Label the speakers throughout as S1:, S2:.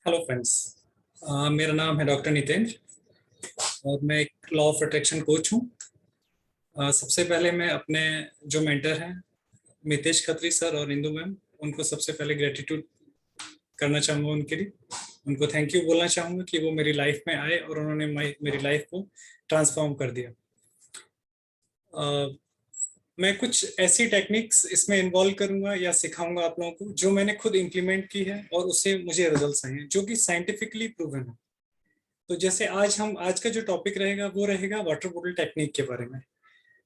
S1: Hello friends. मेरा नाम है डॉक्टर नितेंद्र और मैं एक लॉ ऑफ अट्रैक्शन कोच हूँ। सबसे पहले मैं अपने जो मेंटर हैं मितेश खत्री सर और इंदु मैम, उनको सबसे पहले ग्रेटिट्यूड करना चाहूँगा उनके लिए। उनको थैंक यू बोलना चाहूँगा कि वो मेरी लाइफ में आए और उन्होंने मेरी लाइफ को ट्रांसफॉर्म कर दिया। मैं कुछ ऐसी टेक्निक्स इसमें इन्वॉल्व करूंगा या सिखाऊंगा आप लोगों को जो मैंने खुद इम्प्लीमेंट की है और उससे मुझे रिजल्ट्स आए हैं जो कि साइंटिफिकली प्रूवन है। तो जैसे आज का जो टॉपिक रहेगा वो रहेगा वाटर बॉटल टेक्निक के बारे में।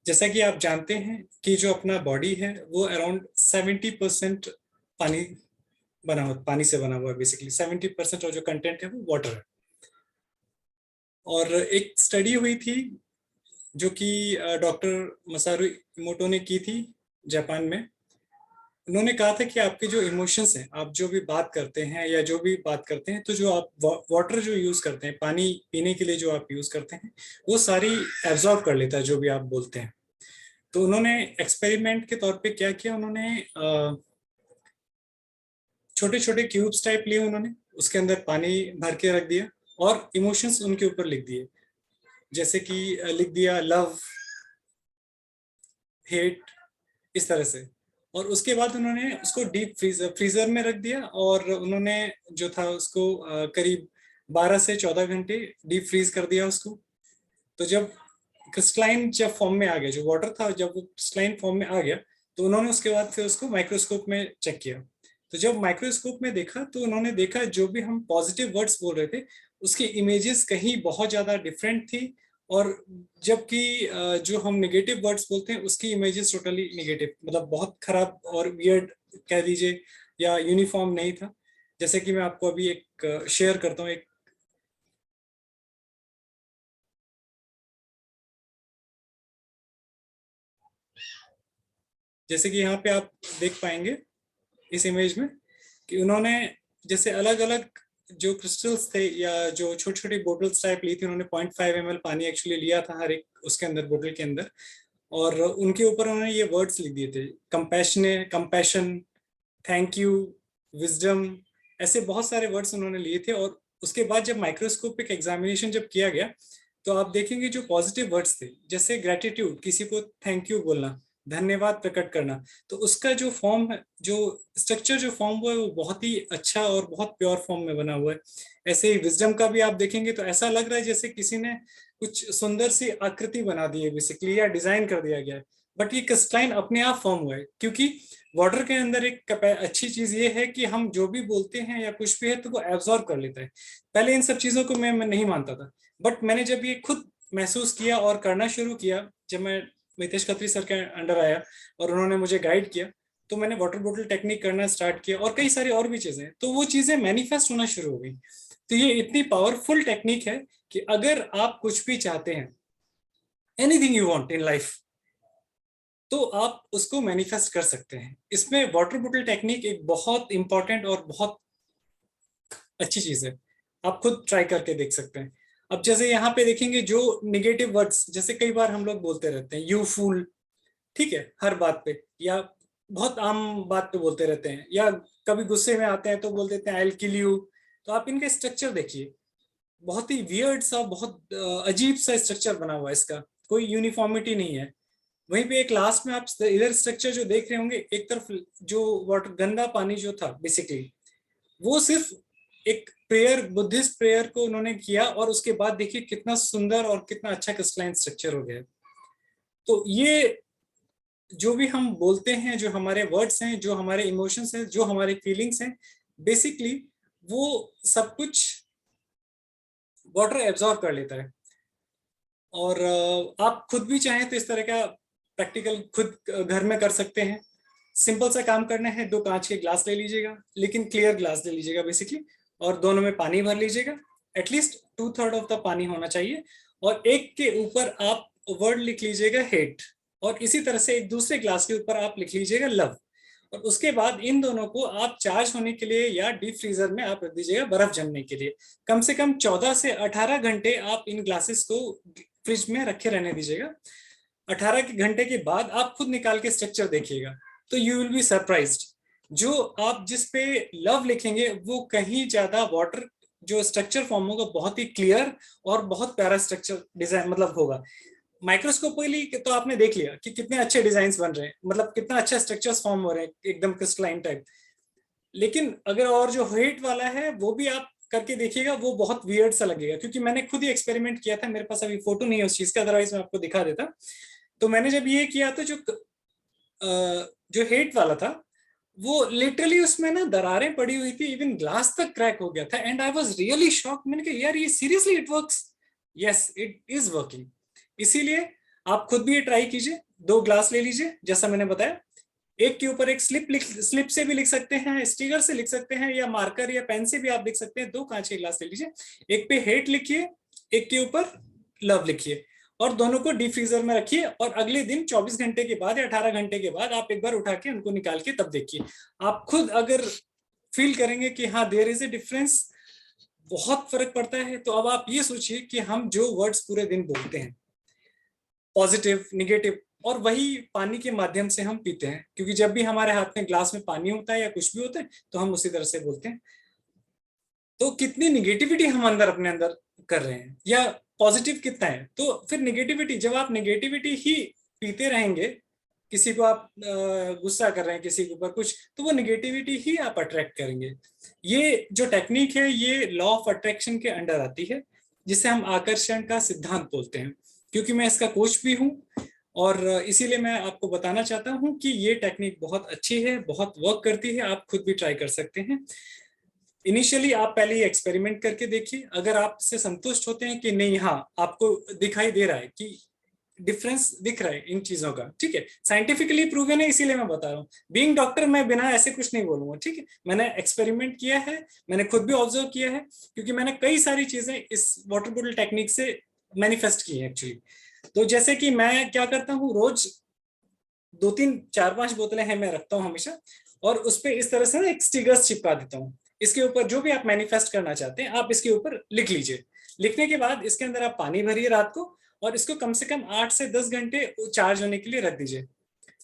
S1: जैसा कि आप जानते हैं कि जो अपना बॉडी है वो अराउंड 70% पानी पानी से बना हुआ है। बेसिकली 70% और जो कंटेंट है वो वाटर है। और एक स्टडी हुई थी जो कि डॉक्टर मसारू इमोटो ने की थी जापान में। उन्होंने कहा था कि आपके जो इमोशंस हैं, आप जो भी बात करते हैं या जो भी बात करते हैं, तो जो आप वाटर जो यूज करते हैं, पानी पीने के लिए जो आप यूज करते हैं, वो सारी एब्जॉर्ब कर लेता है जो भी आप बोलते हैं। तो उन्होंने एक्सपेरिमेंट के तौर पे क्या किया, उन्होंने छोटे छोटे क्यूब्स टाइप लिए, उन्होंने उसके अंदर पानी भर के रख दिया और इमोशंस उनके ऊपर लिख दिए। जैसे कि लिख दिया लव, हेट, इस तरह से। और उसके बाद उन्होंने उसको डीप फ्रीजर में रख दिया और उन्होंने जो था उसको करीब 12 से 14 घंटे डीप फ्रीज कर दिया उसको। तो जब क्रिस्टलाइन जब फॉर्म में आ गया, जो वाटर था जब वो क्रिस्टलाइन फॉर्म में आ गया, तो उन्होंने उसके बाद फिर उसको माइक्रोस्कोप में चेक किया। तो जब माइक्रोस्कोप में देखा तो उन्होंने देखा जो भी हम पॉजिटिव वर्ड्स बोल रहे थे उसकी इमेजेस कहीं बहुत ज्यादा डिफरेंट थी। और जबकि जो हम नेगेटिव वर्ड्स बोलते हैं उसकी इमेजेस टोटली नेगेटिव, मतलब बहुत खराब और वियर्ड कह दीजिए, या यूनिफॉर्म नहीं था। जैसे कि मैं आपको अभी एक शेयर करता हूँ। एक जैसे कि यहाँ पे आप देख पाएंगे इस इमेज में कि उन्होंने जैसे अलग अलग जो क्रिस्टल्स थे या जो छोटी छोटी बोटल्स टाइप ली थी, उन्होंने 0.5 ml पानी एक्चुअली लिया था हर एक उसके अंदर, बोतल के अंदर। और उनके ऊपर उन्होंने ये वर्ड्स लिख दिए थे, कंपैशन, थैंक यू, विजडम, ऐसे बहुत सारे वर्ड्स उन्होंने लिए थे। और उसके बाद जब माइक्रोस्कोपिक एग्जामिनेशन जब किया गया तो आप देखेंगे जो पॉजिटिव वर्ड्स थे, जैसे ग्रेटिट्यूड, किसी को थैंक यू बोलना, धन्यवाद प्रकट करना, तो उसका जो फॉर्म है, जो स्ट्रक्चर जो फॉर्म हुआ है वो बहुत ही अच्छा और बहुत प्योर फॉर्म में बना हुआ है। ऐसे ही विजडम का भी आप देखेंगे तो ऐसा लग रहा है जैसे किसी ने कुछ सुंदर सी आकृति बना दी है बेसिकली, या डिजाइन कर दिया गया है। बट ये क्रिस्टलाइन अपने आप फॉर्म हुआ है, क्योंकि वाटर के अंदर एक अच्छी चीज ये है कि हम जो भी बोलते हैं या कुछ भी है तो वो एब्जॉर्ब कर लेता है। पहले इन सब चीजों को मैं नहीं मानता था, बट मैंने जब ये खुद महसूस किया और करना शुरू किया, जब मैं मितेश खत्री सर के अंडर आया और उन्होंने मुझे गाइड किया, तो मैंने वाटर बॉटल टेक्निक करना स्टार्ट किया और कई सारी और भी चीजें, तो वो चीजें मैनिफेस्ट होना शुरू हो गई। तो ये इतनी पावरफुल टेक्निक है कि अगर आप कुछ भी चाहते हैं, anything you want in life, तो आप उसको मैनिफेस्ट कर सकते हैं। इसमें वाटर बॉटल टेक्निक एक बहुत इंपॉर्टेंट और बहुत अच्छी चीज है। आप खुद ट्राई करके देख सकते हैं। अब जैसे यहाँ पे देखेंगे जो निगेटिव वर्ड्स, जैसे कई बार हम लोग बोलते रहते हैं यू फूल, ठीक है, हर बात पे, या बहुत आम बात पे बोलते रहते हैं, या कभी गुस्से में आते हैं तो बोल देते हैं आई विल किल यू। तो आप इनका स्ट्रक्चर देखिए, बहुत ही वियर्ड सा, बहुत अजीब सा स्ट्रक्चर बना हुआ है इसका, कोई यूनिफॉर्मिटी नहीं है। वहीं पे एक लास्ट में आप इधर स्ट्रक्चर जो देख रहे होंगे, एक तरफ जो वाटर गंदा पानी जो था बेसिकली, वो सिर्फ एक प्रेयर, बुद्धिस्ट प्रेयर को उन्होंने किया, और उसके बाद देखिए कितना सुंदर और कितना अच्छा क्रिस्टलाइन स्ट्रक्चर हो गया। तो ये जो भी हम बोलते हैं, जो हमारे वर्ड्स हैं, जो हमारे इमोशंस हैं, जो हमारे फीलिंग्स हैं, बेसिकली वो सब कुछ वाटर एब्जॉर्ब कर लेता है। और आप खुद भी चाहें तो इस तरह का प्रैक्टिकल खुद घर में कर सकते हैं। सिंपल सा काम करना है, 2 कांच के ग्लास ले लीजिएगा, लेकिन क्लियर ग्लास ले लीजिएगा बेसिकली, और दोनों में पानी भर लीजिएगा। एटलीस्ट 2/3 ऑफ द पानी होना चाहिए, और एक के ऊपर आप वर्ड लिख लीजिएगा हेट, और इसी तरह से एक दूसरे ग्लास के ऊपर आप लिख लीजिएगा लव। और उसके बाद इन दोनों को आप चार्ज होने के लिए या डीप फ्रीजर में आप रख दीजिएगा बर्फ जमने के लिए। कम से कम 14 से 18 घंटे आप इन ग्लासेस को फ्रिज में रखे रहने दीजिएगा। 18 घंटे के बाद आप खुद निकाल के स्ट्रक्चर देखिएगा, तो यू विल बी सरप्राइज्ड जो आप जिस पे लव लिखेंगे वो कहीं ज्यादा वाटर जो स्ट्रक्चर फॉर्म होगा बहुत ही क्लियर और बहुत प्यारा स्ट्रक्चर डिजाइन मतलब होगा। माइक्रोस्कोपिकली तो आपने देख लिया कि कितने अच्छे डिजाइन बन रहे हैं, मतलब कितना अच्छा स्ट्रक्चर्स फॉर्म हो रहे हैं एकदम क्रिस्टलाइन टाइप। लेकिन अगर और जो हेट वाला है वो भी आप करके देखिएगा, वो बहुत वियर्ड सा लगेगा, क्योंकि मैंने खुद ही एक्सपेरिमेंट किया था। मेरे पास अभी फोटो नहीं है उस चीज का, अदरवाइज मैं आपको दिखा देता। तो मैंने जब ये किया तो जो हेट वाला था वो लिटरली उसमें ना दरारें पड़ी हुई थी, इवन ग्लास तक क्रैक हो गया था। And I was really shock, मैंने कहा यार ये seriously it works. Yes it is working. इसीलिए आप खुद भी ये ट्राई कीजिए। 2 ग्लास ले लीजिए जैसा मैंने बताया, एक के ऊपर एक स्लिप से भी लिख सकते हैं, स्टिकर से लिख सकते हैं, या मार्कर या पेन से भी आप लिख सकते हैं। 2 कांच के ग्लास ले लीजिए, एक पे हेट लिखिए, एक के ऊपर लव लिखिए, और दोनों को डीप फ्रीजर में रखिए। और अगले दिन 24 घंटे के बाद या 18 घंटे के बाद आप एक बार उठा के उनको निकाल के तब देखिए। आप खुद अगर फील करेंगे कि हाँ देयर इज ए डिफरेंस, बहुत फर्क पड़ता है। तो अब आप ये सोचिए कि हम जो वर्ड्स पूरे दिन बोलते हैं, पॉजिटिव निगेटिव, और वही पानी के माध्यम से हम पीते हैं, क्योंकि जब भी हमारे हाथ में ग्लास में पानी होता है या कुछ भी होता है तो हम उसी तरह से बोलते हैं। तो कितनी निगेटिविटी हम अंदर अपने अंदर कर रहे हैं या पॉजिटिव कितना है। तो फिर निगेटिविटी, जब आप निगेटिविटी ही पीते रहेंगे, किसी को आप गुस्सा कर रहे हैं किसी के ऊपर कुछ, तो वो निगेटिविटी ही आप अट्रैक्ट करेंगे। ये जो टेक्निक है ये लॉ ऑफ अट्रैक्शन के अंडर आती है, जिसे हम आकर्षण का सिद्धांत बोलते हैं। क्योंकि मैं इसका कोच भी हूँ, और इसीलिए मैं आपको बताना चाहता हूँ कि ये टेक्निक बहुत अच्छी है, बहुत वर्क करती है। आप खुद भी ट्राई कर सकते हैं। इनिशियली आप पहले एक्सपेरिमेंट करके देखिए, अगर आपसे संतुष्ट होते हैं कि नहीं, हाँ आपको दिखाई दे रहा है कि डिफरेंस दिख रहा है इन चीजों का, ठीक है, साइंटिफिकली प्रूवन है, इसीलिए मैं बता रहा हूँ। बीइंग डॉक्टर मैं बिना ऐसे कुछ नहीं बोलूंगा, ठीक है। मैंने एक्सपेरिमेंट किया है, मैंने खुद भी ऑब्जर्व किया है, क्योंकि मैंने कई सारी चीजें इस वाटर बॉटल टेक्निक से मैनिफेस्ट की है एक्चुअली। तो जैसे कि मैं क्या करता हूँ, रोज 2 3 4 5 बोतलें हैं मैं रखता हूँ हमेशा, और उस पर इस तरह से ना एक स्टिकर्स चिपका देता हूँ। इसके ऊपर जो भी आप मैनिफेस्ट करना चाहते हैं आप इसके ऊपर लिख लीजिए। लिखने के बाद इसके अंदर आप पानी भरिए रात को, और इसको कम से कम 8 से 10 घंटे चार्ज होने के लिए रख दीजिए।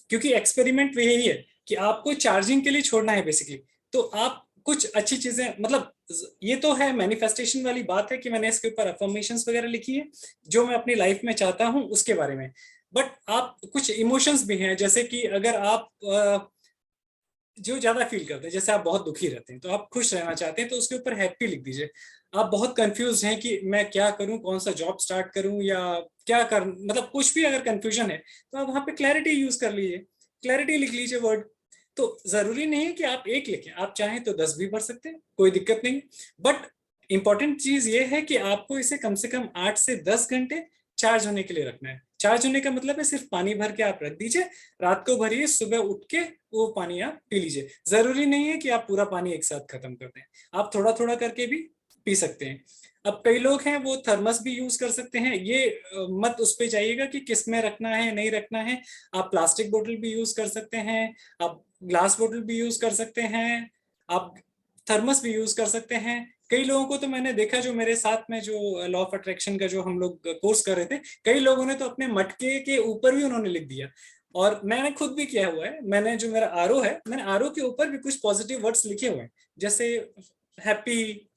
S1: क्योंकि एक्सपेरिमेंट में यही है कि आपको चार्जिंग के लिए छोड़ना है बेसिकली। तो आप कुछ अच्छी चीजें, मतलब ये तो है मैनिफेस्टेशन वाली बात है कि मैंने इसके ऊपर अफर्मेशंस वगैरह लिखी है जो मैं अपनी लाइफ में चाहता हूं उसके बारे में। बट आप कुछ इमोशंस भी हैं, जैसे कि अगर आप जो ज्यादा फील करते हैं, जैसे आप बहुत दुखी रहते हैं तो आप खुश रहना चाहते हैं, तो उसके ऊपर हैप्पी लिख दीजिए। आप बहुत कंफ्यूज हैं कि मैं क्या करूं, कौन सा जॉब स्टार्ट करूं या क्या कर, मतलब कुछ भी अगर कंफ्यूजन है तो आप वहां पे क्लैरिटी यूज कर लीजिए, क्लैरिटी लिख लीजिए वर्ड। तो जरूरी नहीं है कि आप एक लिखें, आप चाहें तो 10 भी भर सकते हैं, कोई दिक्कत नहीं। बट इंपॉर्टेंट चीज ये है कि आपको इसे कम से कम 8 से 10 घंटे चार्ज होने के लिए रखना है। चार्ज होने का मतलब है सिर्फ पानी भर के आप रख दीजिए, रात को भरिए, सुबह उठ के वो पानी आप पी लीजिए। जरूरी नहीं है कि आप पूरा पानी एक साथ खत्म कर दें, आप थोड़ा थोड़ा करके भी पी सकते हैं। अब कई लोग हैं वो थर्मस भी यूज कर सकते हैं, ये मत उस पे जाइएगा कि किस में रखना है नहीं रखना है। आप प्लास्टिक बोतल भी यूज कर सकते हैं, आप ग्लास बोतल भी यूज कर सकते हैं, आप थर्मस भी यूज कर सकते हैं। कई लोगों को तो मैंने देखा, जो मेरे साथ में जो लॉ ऑफ अट्रैक्शन का जो हम लोग कोर्स कर रहे थे, कई लोगों ने तो अपने मटके के ऊपर भी उन्होंने लिख दिया। और मैंने खुद भी किया हुआ है, मैंने जो मेरा आरओ है, मैंने आरओ के ऊपर भी कुछ पॉजिटिव वर्ड्स लिखे हुए हैं, जैसे happy,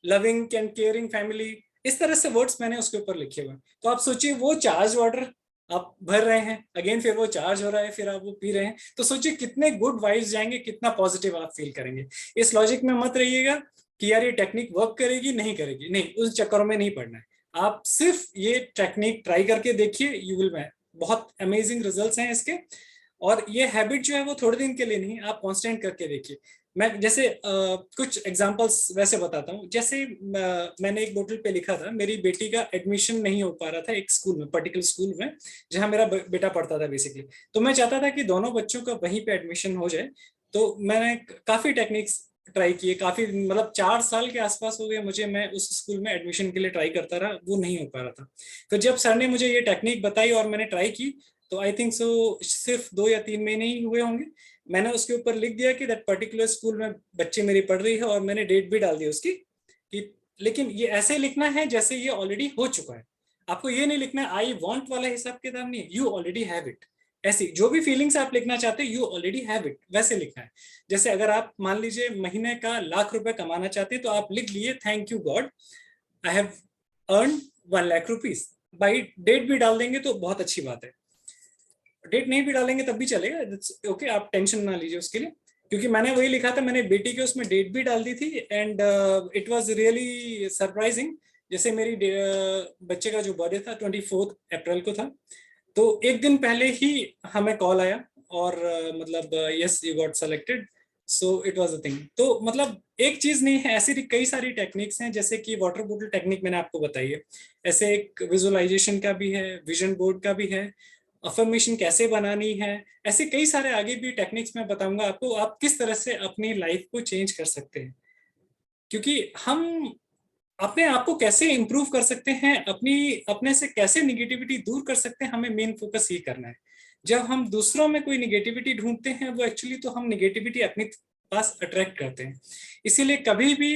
S1: loving and caring family, इस तरह से वर्ड्स मैंने उसके ऊपर लिखे हुए हैं। तो आप सोचिए वो चार्ज वाटर आप भर रहे हैं अगेन, फिर वो चार्ज हो रहा है, फिर आप वो पी रहे हैं, तो सोचिए कितने गुड वाइब्स जाएंगे, कितना पॉजिटिव आप फील करेंगे। इस लॉजिक में मत रहिएगा कि यार ये टेक्निक वर्क करेगी नहीं करेगी, नहीं, उस चक्करों में नहीं पड़ना है। आप सिर्फ ये टेक्निक ट्राई करके देखिए, यू विल मैन, बहुत अमेजिंग रिजल्ट्स हैं इसके। और ये हैबिट जो है वो थोड़े दिन के लिए नहीं, आप कांस्टेंट करके देखिए। मैं जैसे कुछ एग्जांपल्स वैसे बताता हूँ। जैसे मैंने एक बोतल पे लिखा था, मेरी बेटी का एडमिशन नहीं हो पा रहा था एक स्कूल में, पर्टिकुलर स्कूल में जहाँ मेरा बेटा पढ़ता था बेसिकली। तो मैं चाहता था कि दोनों बच्चों का वहीं पे एडमिशन हो जाए। तो मैंने काफी टेक्निक्स ट्राई किए, काफी मतलब 4 साल के आसपास हो गए मुझे, मैं उस स्कूल में एडमिशन के लिए ट्राई करता रहा, वो नहीं हो पा रहा था। फिर जब सर ने मुझे ये टेक्निक बताई और मैंने ट्राई की, तो आई थिंक सो सिर्फ 2 या 3 महीने ही हुए होंगे, मैंने उसके ऊपर लिख दिया कि दैट पर्टिकुलर स्कूल में बच्चे मेरी पढ़ रही है, और मैंने डेट भी डाल दी उसकी कि, लेकिन ये ऐसे लिखना है जैसे ये ऑलरेडी हो चुका है। आपको ये नहीं लिखना है आई वांट वाला हिसाब किताब, नहीं, यू ऑलरेडी हैव इट। ऐसी जो भी फीलिंग्स आप लिखना चाहते हैं, यू ऑलरेडी हैव इट, वैसे लिखना है। जैसे अगर आप मान लीजिए महीने का ₹1,00,000 कमाना चाहते हैं, तो आप लिख लिए thank you God I have earn 1,00,000 rupees. By date भी डाल देंगे तो बहुत अच्छी बात है, डेट नहीं भी डालेंगे तब भी चलेगा, ओके, आप टेंशन ना लीजिए उसके लिए। क्योंकि मैंने वही लिखा था, मैंने बेटी के उसमें डेट भी डाल दी थी, and it was really surprising. जैसे मेरी बच्चे का जो बर्थडे था 24 अप्रैल को था, तो एक दिन पहले ही हमें कॉल आया और मतलब yes you got selected, so it was a thing. तो मतलब एक चीज नहीं है, ऐसी कई सारी टेक्निक्स हैं, जैसे कि वाटर बोतल टेक्निक मैंने आपको बताई है, ऐसे एक विजुअलाइजेशन का भी है, विजन बोर्ड का भी है, अफर्मेशन कैसे बनानी है, ऐसे कई सारे आगे भी टेक्निक्स मैं बताऊंगा आपको, आप किस तरह से अपनी लाइफ को चेंज कर सकते हैं। क्योंकि हम अपने आप को कैसे इंप्रूव कर सकते हैं, अपने से कैसे निगेटिविटी दूर कर सकते हैं, हमें मेन फोकस ये करना है। जब हम दूसरों में कोई निगेटिविटी ढूंढते हैं, वो एक्चुअली तो हम निगेटिविटी अपने पास अट्रैक्ट करते हैं। इसीलिए कभी भी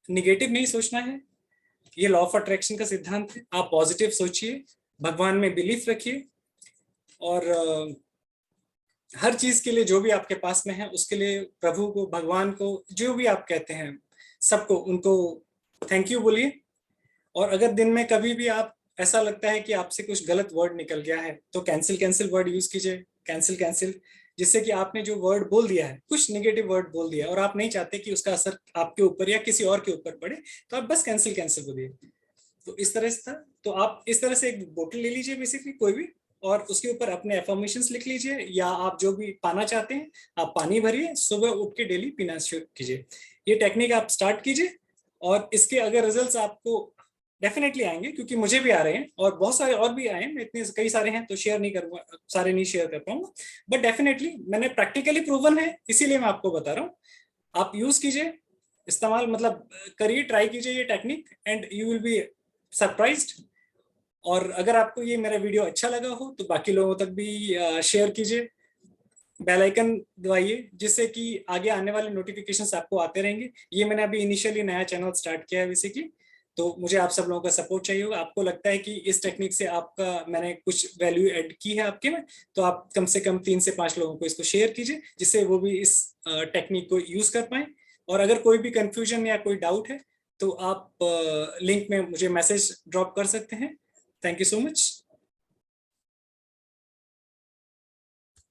S1: निगेटिव नहीं सोचना है, ये लॉ ऑफ अट्रैक्शन का सिद्धांत है। आप पॉजिटिव सोचिए, भगवान में बिलीफ रखिए, और हर चीज के लिए जो भी आपके पास में है उसके लिए प्रभु को, भगवान को, जो भी आप कहते हैं सबको, उनको थैंक यू बोलिए। और अगर दिन में कभी भी आप ऐसा लगता है कि आपसे कुछ गलत वर्ड निकल गया है, तो कैंसिल कैंसिल वर्ड यूज कीजिए, कैंसिल कैंसिल, जिससे कि आपने जो वर्ड बोल दिया है, कुछ निगेटिव वर्ड बोल दिया और आप नहीं चाहते कि उसका असर आपके ऊपर या किसी और के ऊपर पड़े, तो आप बस कैंसिल कैंसिल बोलिए। तो इस तरह से था। तो आप इस तरह से एक बोतल ले लीजिए बेसिकली कोई भी, और उसके ऊपर अपने एफर्मेशंस लिख लीजिए, या आप जो भी पाना चाहते हैं आप पानी भरिए, सुबह उठ के डेली पीना शुरू कीजिए। ये टेक्निक आप स्टार्ट कीजिए, और इसके अगर रिजल्ट्स आपको डेफिनेटली आएंगे, क्योंकि मुझे भी आ रहे हैं और बहुत सारे और भी आए हैं, इतने कई सारे हैं तो शेयर नहीं करूंगा, सारे नहीं शेयर कर पाऊंगा, बट डेफिनेटली मैंने प्रैक्टिकली प्रूवन है, इसीलिए मैं आपको बता रहा हूँ। आप यूज कीजिए, इस्तेमाल मतलब करिए, ट्राई कीजिए ये technique, and you will be surprised. और अगर आपको ये मेरा वीडियो अच्छा लगा हो तो बाकी लोगों तक भी शेयर कीजिए, बेल आइकन दबाइए, जिससे कि आगे आने वाले नोटिफिकेशंस आपको आते रहेंगे। ये मैंने अभी इनिशियली नया चैनल स्टार्ट किया है बेसिकली, तो मुझे आप सब लोगों का सपोर्ट चाहिए होगा। आपको लगता है कि इस टेक्निक से आपका मैंने कुछ वैल्यू ऐड की है आपके में, तो आप कम से कम 3 से 5 लोगों को इसको शेयर कीजिए, जिससे वो भी इस टेक्निक को यूज कर पाए। और अगर कोई भी कंफ्यूजन या कोई डाउट है तो आप लिंक में मुझे मैसेज ड्रॉप कर सकते हैं। Thank you so much.